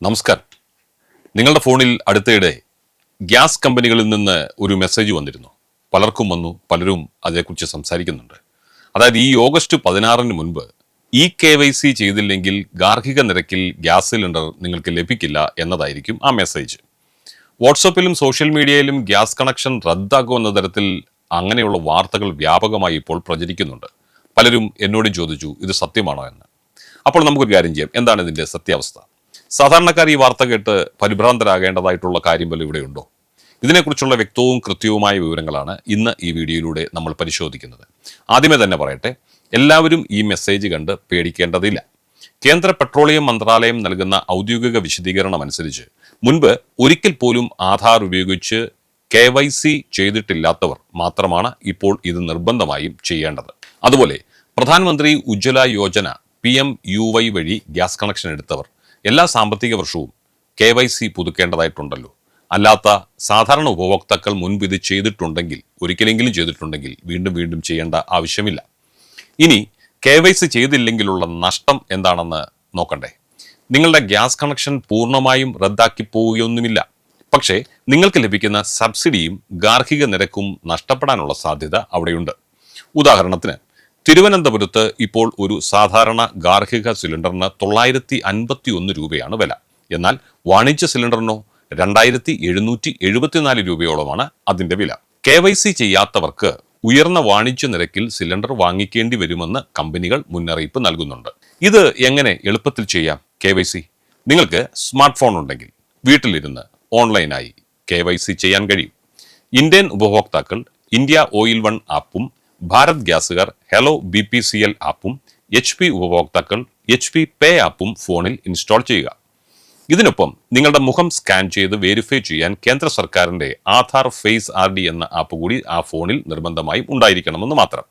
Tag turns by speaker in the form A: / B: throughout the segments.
A: നമസ്കാരം. നിങ്ങളുടെ ഫോണിൽ അടുത്തിടെ ഗ്യാസ് കമ്പനികളിൽ നിന്ന് ഒരു മെസ്സേജ് വന്നിരുന്നു. പലർക്കും വന്നു, പലരും അതേക്കുറിച്ച് സംസാരിക്കുന്നുണ്ട്. അതായത് ഈ ഓഗസ്റ്റ് 16 മുൻപ് KYC ചെയ്തില്ലെങ്കിൽ ഗാർഹിക നിരക്കിൽ ഗ്യാസ് സിലിണ്ടർ നിങ്ങൾക്ക് ലഭിക്കില്ല എന്നതായിരിക്കും ആ മെസ്സേജ്. വാട്സപ്പിലും സോഷ്യൽ മീഡിയയിലും ഗ്യാസ് കണക്ഷൻ റദ്ദാക്കുമെന്ന തരത്തിൽ അങ്ങനെയുള്ള വാർത്തകൾ വ്യാപകമായി ഇപ്പോൾ പ്രചരിക്കുന്നുണ്ട്. പലരും എന്നോട് ചോദിച്ചു, ഇത് സത്യമാണോ എന്ന്. അപ്പോൾ നമുക്കൊരു കാര്യം ചെയ്യാം. എന്താണ് ഇതിൻ്റെ സത്യാവസ്ഥ? സാധാരണക്കാർ ഈ വാർത്ത കേട്ട് പരിഭ്രാന്തരാകേണ്ടതായിട്ടുള്ള കാര്യം പോലും ഇവിടെയുണ്ടോ? ഇതിനെക്കുറിച്ചുള്ള വ്യക്തവും കൃത്യവുമായ വിവരങ്ങളാണ് ഇന്ന് ഈ വീഡിയോയിലൂടെ നമ്മൾ പരിശോധിക്കുന്നത്. ആദ്യമേ തന്നെ പറയട്ടെ, എല്ലാവരും ഈ മെസ്സേജ് കണ്ട് പേടിക്കേണ്ടതില്ല. കേന്ദ്ര പെട്രോളിയം മന്ത്രാലയം നൽകുന്ന ഔദ്യോഗിക വിശദീകരണം അനുസരിച്ച് മുൻപ് ഒരിക്കൽ പോലും ആധാർ ഉപയോഗിച്ച് KYC ചെയ്തിട്ടില്ലാത്തവർ മാത്രമാണ് ഇപ്പോൾ ഇത് നിർബന്ധമായും ചെയ്യേണ്ടത്. അതുപോലെ പ്രധാനമന്ത്രി ഉജ്ജ്വല യോജന PMUY വഴി ഗ്യാസ് കണക്ഷൻ എടുത്തവർ എല്ലാ സാമ്പത്തിക വർഷവും KYC പുതുക്കേണ്ടതായിട്ടുണ്ടല്ലോ. അല്ലാത്ത സാധാരണ ഉപഭോക്താക്കൾ മുൻപ് ഇത് ചെയ്തിട്ടുണ്ടെങ്കിൽ, ഒരിക്കലെങ്കിലും ചെയ്തിട്ടുണ്ടെങ്കിൽ വീണ്ടും വീണ്ടും ചെയ്യേണ്ട ആവശ്യമില്ല. ഇനി KYC ചെയ്തില്ലെങ്കിലുള്ള നഷ്ടം എന്താണെന്ന് നോക്കണ്ടേ. നിങ്ങളുടെ ഗ്യാസ് കണക്ഷൻ പൂർണ്ണമായും റദ്ദാക്കി പോവുകയൊന്നുമില്ല. പക്ഷേ നിങ്ങൾക്ക് ലഭിക്കുന്ന സബ്സിഡിയും ഗാർഹിക നിരക്കും നഷ്ടപ്പെടാനുള്ള സാധ്യത അവിടെയുണ്ട്. ഉദാഹരണത്തിന്, തിരുവനന്തപുരത്ത് ഇപ്പോൾ ഒരു സാധാരണ ഗാർഹിക സിലിണ്ടറിന് 951 രൂപയാണ് വില. എന്നാൽ വാണിജ്യ സിലിണ്ടറിനോ 2774 രൂപയോളമാണ് അതിന്റെ വില. KYC ചെയ്യാത്തവർക്ക് ഉയർന്ന വാണിജ്യ നിരക്കിൽ സിലിണ്ടർ വാങ്ങിക്കേണ്ടി വരുമെന്ന് കമ്പനികൾ മുന്നറിയിപ്പ് നൽകുന്നുണ്ട്. ഇത് എങ്ങനെ എളുപ്പത്തിൽ ചെയ്യാം KYC? നിങ്ങൾക്ക് സ്മാർട്ട് ഫോൺ ഉണ്ടെങ്കിൽ വീട്ടിലിരുന്ന് ഓൺലൈനായി KYC ചെയ്യാൻ കഴിയും. ഇന്ത്യൻ ഉപഭോക്താക്കൾ ഇന്ത്യ ഓയിൽ 1 ആപ്പും ഭാരത് ഗ്യാസുകാർ ഹെലോ BPCL ആപ്പും HP ഉപഭോക്താക്കൾ HP പേ ആപ്പും ഫോണിൽ ഇൻസ്റ്റാൾ ചെയ്യുക. ഇതിനൊപ്പം നിങ്ങളുടെ മുഖം സ്കാൻ ചെയ്ത് വെരിഫൈ ചെയ്യാൻ കേന്ദ്ര സർക്കാരിന്റെ ആധാർ ഫേസ് RD എന്ന ആപ്പ് കൂടി ആ ഫോണിൽ നിർബന്ധമായും ഉണ്ടായിരിക്കണമെന്ന് മാത്രം.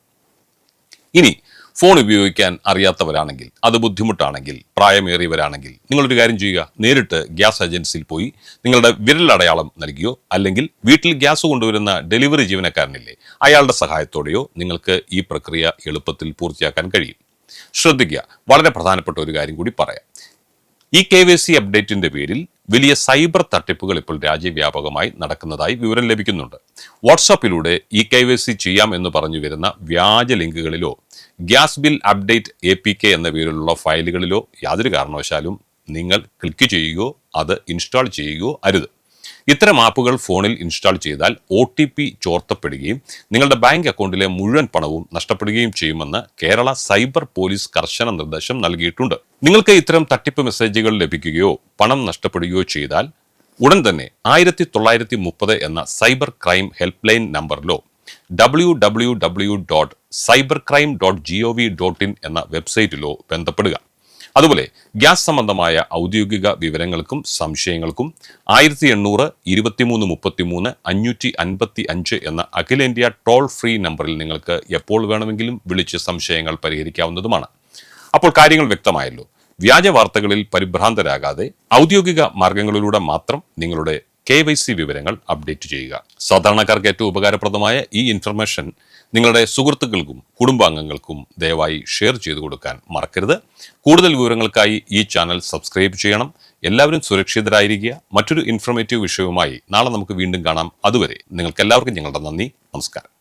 A: ഇനി ഫോൺ ഉപയോഗിക്കാൻ അറിയാത്തവരാണെങ്കിൽ, അത് ബുദ്ധിമുട്ടാണെങ്കിൽ, പ്രായമേറിയവരാണെങ്കിൽ നിങ്ങളൊരു കാര്യം ചെയ്യുക. നേരിട്ട് ഗ്യാസ് ഏജൻസിയിൽ പോയി നിങ്ങളുടെ വിരലടയാളം നൽകിയോ അല്ലെങ്കിൽ വീട്ടിൽ ഗ്യാസ് കൊണ്ടുവരുന്ന ഡെലിവറി ജീവനക്കാരനില്ലേ, അയാളുടെ സഹായത്തോടെയോ നിങ്ങൾക്ക് ഈ പ്രക്രിയ എളുപ്പത്തിൽ പൂർത്തിയാക്കാൻ കഴിയും. ശ്രദ്ധിക്കുക, വളരെ പ്രധാനപ്പെട്ട ഒരു കാര്യം കൂടി പറയാം. ഈ KYC അപ്ഡേറ്റിന്റെ പേരിൽ വലിയ സൈബർ തട്ടിപ്പുകൾ ഇപ്പോൾ രാജ്യവ്യാപകമായി നടക്കുന്നതായി വിവരം ലഭിക്കുന്നുണ്ട്. വാട്സാപ്പിലൂടെ KYC ചെയ്യാം എന്ന് പറഞ്ഞു വരുന്ന വ്യാജ ലിങ്കുകളിലോ ഗ്യാസ് ബിൽ അപ്ഡേറ്റ് APK എന്ന പേരിലുള്ള ഫയലുകളിലോ യാതൊരു കാരണവശാലും നിങ്ങൾ ക്ലിക്ക് ചെയ്യുകയോ അത് ഇൻസ്റ്റാൾ ചെയ്യുകയോ അരുത്. ഇത്തരം ആപ്പുകൾ ഫോണിൽ ഇൻസ്റ്റാൾ ചെയ്താൽ OTP ചോർത്തപ്പെടുകയും നിങ്ങളുടെ ബാങ്ക് അക്കൗണ്ടിലെ മുഴുവൻ പണവും നഷ്ടപ്പെടുകയും ചെയ്യുമെന്ന് കേരള സൈബർ പോലീസ് കർശന നിർദ്ദേശം നൽകിയിട്ടുണ്ട്. നിങ്ങൾക്ക് ഇത്തരം തട്ടിപ്പ് മെസ്സേജുകൾ ലഭിക്കുകയോ പണം നഷ്ടപ്പെടുകയോ ചെയ്താൽ ഉടൻ തന്നെ 1930 എന്ന സൈബർ ക്രൈം ഹെൽപ്പ് ലൈൻ നമ്പറിലോ www.cybercrime.gov.in എന്ന വെബ്സൈറ്റിലോ ബന്ധപ്പെടുക. അതുപോലെ ഗ്യാസ് സംബന്ധമായ ഔദ്യോഗിക വിവരങ്ങൾക്കും സംശയങ്ങൾക്കും 1800 23 33 555 എന്ന അഖിലേന്ത്യാ ടോൾ ഫ്രീ നമ്പറിൽ നിങ്ങൾക്ക് എപ്പോൾ വേണമെങ്കിലും വിളിച്ച് സംശയങ്ങൾ പരിഹരിക്കാവുന്നതുമാണ്. അപ്പോൾ കാര്യങ്ങൾ വ്യക്തമായല്ലോ. വ്യാജ വാർത്തകളിൽ പരിഭ്രാന്തരാകാതെ ഔദ്യോഗിക മാർഗങ്ങളിലൂടെ മാത്രം നിങ്ങളുടെ KYC വിവരങ്ങൾ അപ്ഡേറ്റ് ചെയ്യുക. സാധാരണക്കാർക്ക് ഏറ്റവും ഉപകാരപ്രദമായ ഈ ഇൻഫർമേഷൻ നിങ്ങളുടെ സുഹൃത്തുക്കൾക്കും കുടുംബാംഗങ്ങൾക്കും ദയവായി ഷെയർ ചെയ്തു കൊടുക്കാൻ മറക്കരുത്. കൂടുതൽ വിവരങ്ങൾക്കായി ഈ ചാനൽ സബ്സ്ക്രൈബ് ചെയ്യണം. എല്ലാവരും സുരക്ഷിതരായിരിക്കുക. മറ്റൊരു ഇൻഫർമേറ്റീവ് വിഷയവുമായി നാളെ നമുക്ക് വീണ്ടും കാണാം. അതുവരെ നിങ്ങൾക്ക് എല്ലാവർക്കും ഞങ്ങളുടെ നന്ദി. നമസ്കാരം.